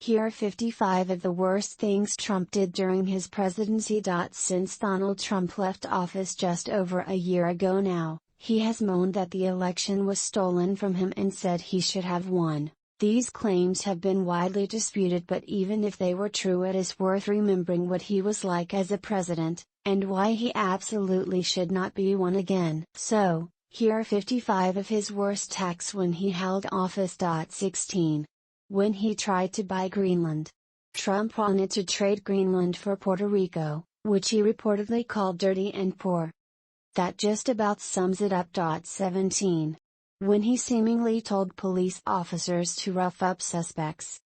Here are 55 of the worst things Trump did during his presidency. Since Donald Trump left office just over a year ago now, he has moaned that the election was stolen from him and said he should have won. These claims have been widely disputed, but even if they were true, it is worth remembering what he was like as a president, and why he absolutely should not be one again. So, here are 55 of his worst acts when he held office. 16. When he tried to buy Greenland. Trump wanted to trade Greenland for Puerto Rico, which he reportedly called dirty and poor. That just about sums it up. 17. When he seemingly told police officers to rough up suspects.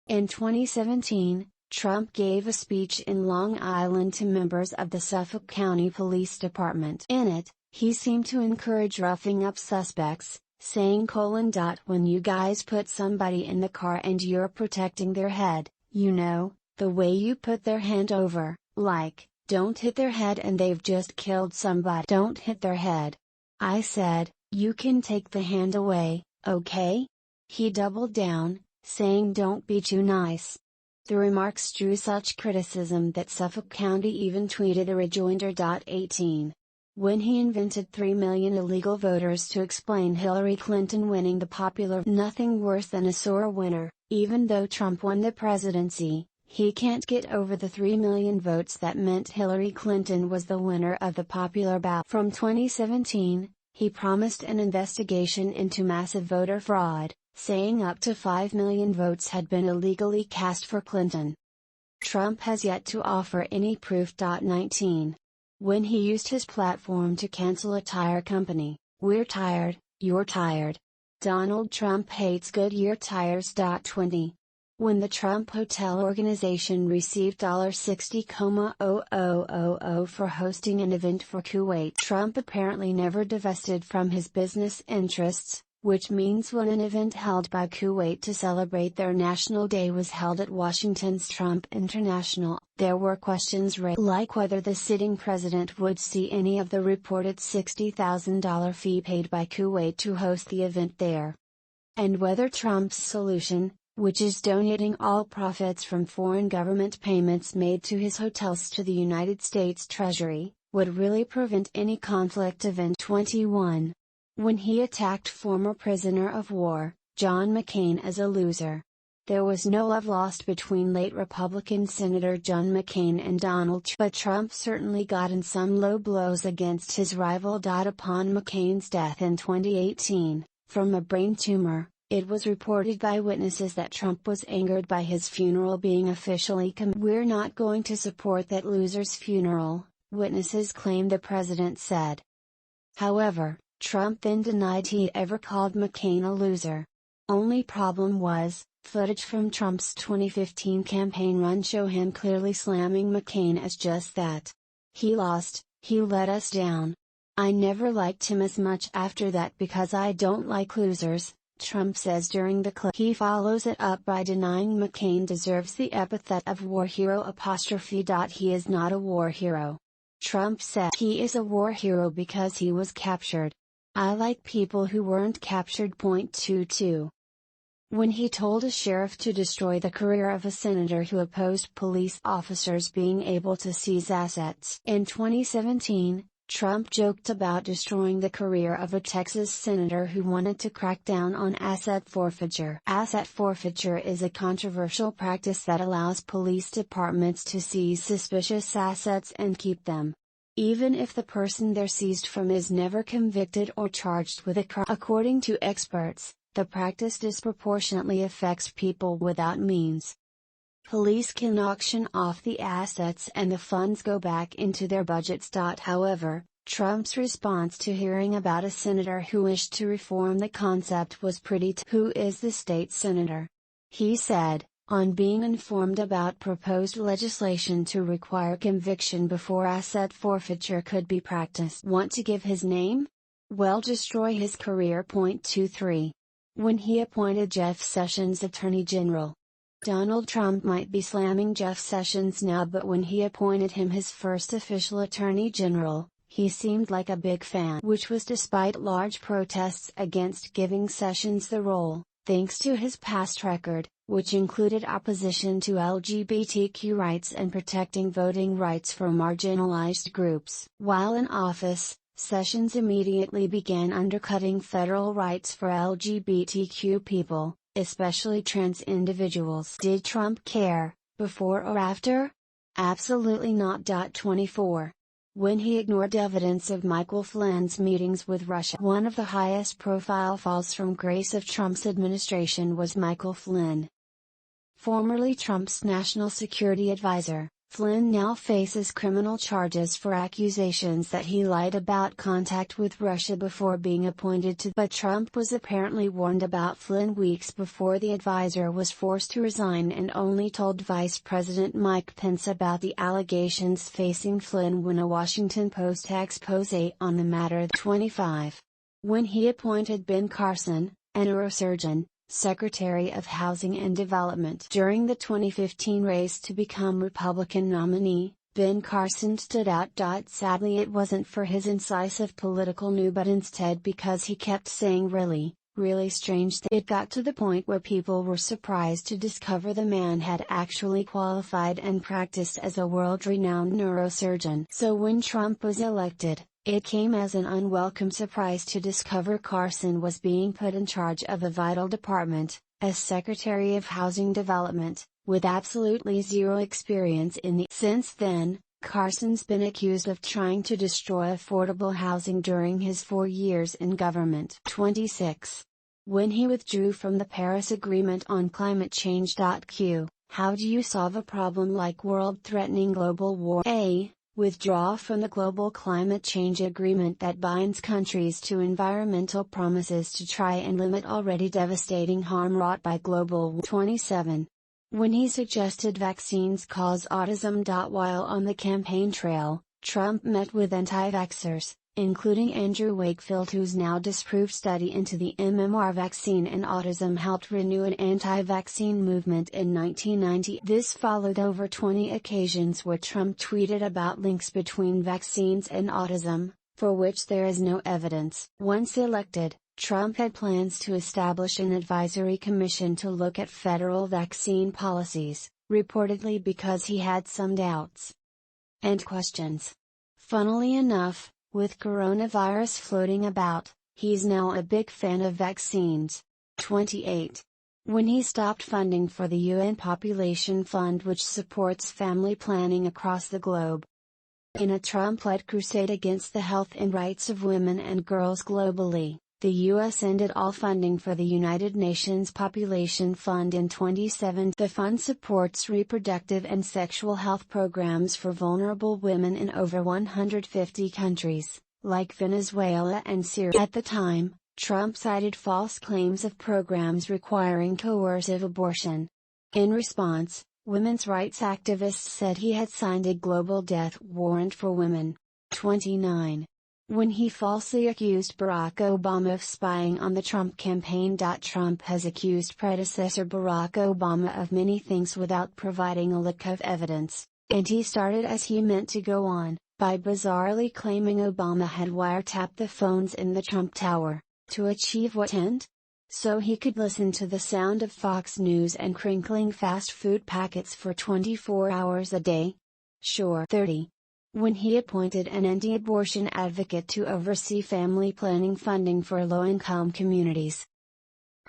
In 2017, Trump gave a speech in Long Island to members of the Suffolk County Police Department. In it, he seemed to encourage roughing up suspects, saying: "When you guys put somebody in the car and you're protecting their head, you know, the way you put their hand over, like, don't hit their head and they've just killed somebody. Don't hit their head." I said, "You can take the hand away, okay?" He doubled down, saying don't be too nice. The remarks drew such criticism that Suffolk County even tweeted a rejoinder. 18. When he invented 3 million illegal voters to explain Hillary Clinton winning the popular. Nothing worse than a sore winner. Even though Trump won the presidency, he can't get over the 3 million votes that meant Hillary Clinton was the winner of the popular ballot. From 2017, he promised an investigation into massive voter fraud, saying up to 5 million votes had been illegally cast for Clinton. Trump has yet to offer any proof. 19. When he used his platform to cancel a tire company. We're tired, you're tired. Donald Trump hates Goodyear tires. 20. When the Trump Hotel organization received $60,000 for hosting an event for Kuwait. Trump apparently never divested from his business interests, which means when an event held by Kuwait to celebrate their National Day was held at Washington's Trump International, there were questions raised, like whether the sitting president would see any of the reported $60,000 fee paid by Kuwait to host the event there. And whether Trump's solution, which is donating all profits from foreign government payments made to his hotels to the United States Treasury, would really prevent any conflict. Event 21. When he attacked former prisoner of war, John McCain, as a loser. There was no love lost between late Republican Senator John McCain and Donald Trump, but Trump certainly got in some low blows against his rival. Upon McCain's death in 2018, from a brain tumor, it was reported by witnesses that Trump was angered by his funeral being officially "We're not going to support that loser's funeral," witnesses claim the president said. However, Trump then denied he ever called McCain a loser. Only problem was, footage from Trump's 2015 campaign run show him clearly slamming McCain as just that. "He lost, he let us down. I never liked him as much after that because I don't like losers," Trump says during the clip. He follows it up by denying McCain deserves the epithet of war hero '. He is not a war hero. Trump said he is a war hero because he was captured. I like people who weren't captured. 22. When he told a sheriff to destroy the career of a senator who opposed police officers being able to seize assets. In 2017, Trump joked about destroying the career of a Texas senator who wanted to crack down on asset forfeiture. Asset forfeiture is a controversial practice that allows police departments to seize suspicious assets and keep them, even if the person they're seized from is never convicted or charged with a crime. According to experts, the practice disproportionately affects people without means. Police can auction off the assets and the funds go back into their budgets. However, Trump's response to hearing about a senator who wished to reform the concept was pretty Who is the state senator? He said, on being informed about proposed legislation to require conviction before asset forfeiture could be practiced. Want to give his name? Well, destroy his career. 23. When he appointed Jeff Sessions Attorney General. Donald Trump might be slamming Jeff Sessions now, but when he appointed him his first official Attorney General, he seemed like a big fan, which was despite large protests against giving Sessions the role. thanks to his past record, which included opposition to LGBTQ rights and protecting voting rights for marginalized groups. While in office, Sessions immediately began undercutting federal rights for LGBTQ people, especially trans individuals. Did Trump care, before or after? Absolutely not. 24. When he ignored evidence of Michael Flynn's meetings with Russia. One of the highest profile falls from grace of Trump's administration was Michael Flynn. Formerly Trump's national security advisor, Flynn now faces criminal charges for accusations that he lied about contact with Russia before being appointed to. But Trump was apparently warned about Flynn weeks before the advisor was forced to resign and only told Vice President Mike Pence about the allegations facing Flynn when a Washington Post expose on the matter. 25. When he appointed Ben Carson, a neurosurgeon, Secretary of Housing and Development. During the 2015 race to become Republican nominee, Ben Carson stood out. Sadly, it wasn't for his incisive political nous but instead because he kept saying really, really strange things. It got to the point where people were surprised to discover the man had actually qualified and practiced as a world-renowned neurosurgeon. So when Trump was elected, it came as an unwelcome surprise to discover Carson was being put in charge of a vital department, as Secretary of Housing Development, with absolutely zero experience in the. Since then, Carson's been accused of trying to destroy affordable housing during his 4 years in government. 26. When he withdrew from the Paris Agreement on climate change. Q. How do you solve a problem like world-threatening global war? A. Withdraw from the global climate change agreement that binds countries to environmental promises to try and limit already devastating harm wrought by global warming. 27. When he suggested vaccines cause autism. While on the campaign trail, Trump met with anti-vaxxers, including Andrew Wakefield, whose now disproved study into the MMR vaccine and autism helped renew an anti-vaccine movement in 1990. This followed over 20 occasions where Trump tweeted about links between vaccines and autism, for which there is no evidence. Once elected, Trump had plans to establish an advisory commission to look at federal vaccine policies, reportedly because he had some doubts and questions. Funnily enough, with coronavirus floating about, he's now a big fan of vaccines. 28. When he stopped funding for the UN Population Fund, which supports family planning across the globe. In a Trump-led crusade against the health and rights of women and girls globally, the U.S. ended all funding for the United Nations Population Fund in 2017. The fund supports reproductive and sexual health programs for vulnerable women in over 150 countries, like Venezuela and Syria. At the time, Trump cited false claims of programs requiring coercive abortion. In response, women's rights activists said he had signed a global death warrant for women. 29. When he falsely accused Barack Obama of spying on the Trump campaign. Trump has accused predecessor Barack Obama of many things without providing a lick of evidence, and he started as he meant to go on, by bizarrely claiming Obama had wiretapped the phones in the Trump Tower, to achieve what end? So he could listen to the sound of Fox News and crinkling fast food packets for 24 hours a day? Sure. 30. When he appointed an anti-abortion advocate to oversee family planning funding for low-income communities.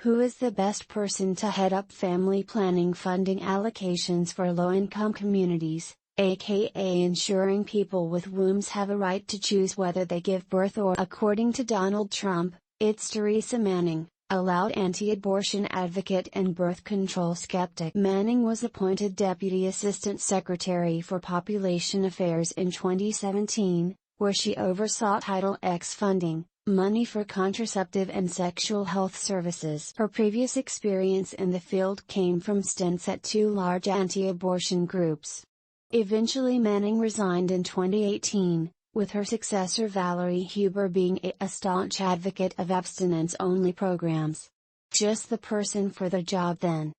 Who is the best person to head up family planning funding allocations for low-income communities, aka ensuring people with wombs have a right to choose whether they give birth or? According to Donald Trump, it's Teresa Manning, a loud anti-abortion advocate and birth control skeptic. Manning was appointed Deputy Assistant Secretary for Population Affairs in 2017, where she oversaw Title X funding, money for contraceptive and sexual health services. Her previous experience in the field came from stints at two large anti-abortion groups. Eventually Manning resigned in 2018, with her successor Valerie Huber being a staunch advocate of abstinence-only programs. Just the person for the job then.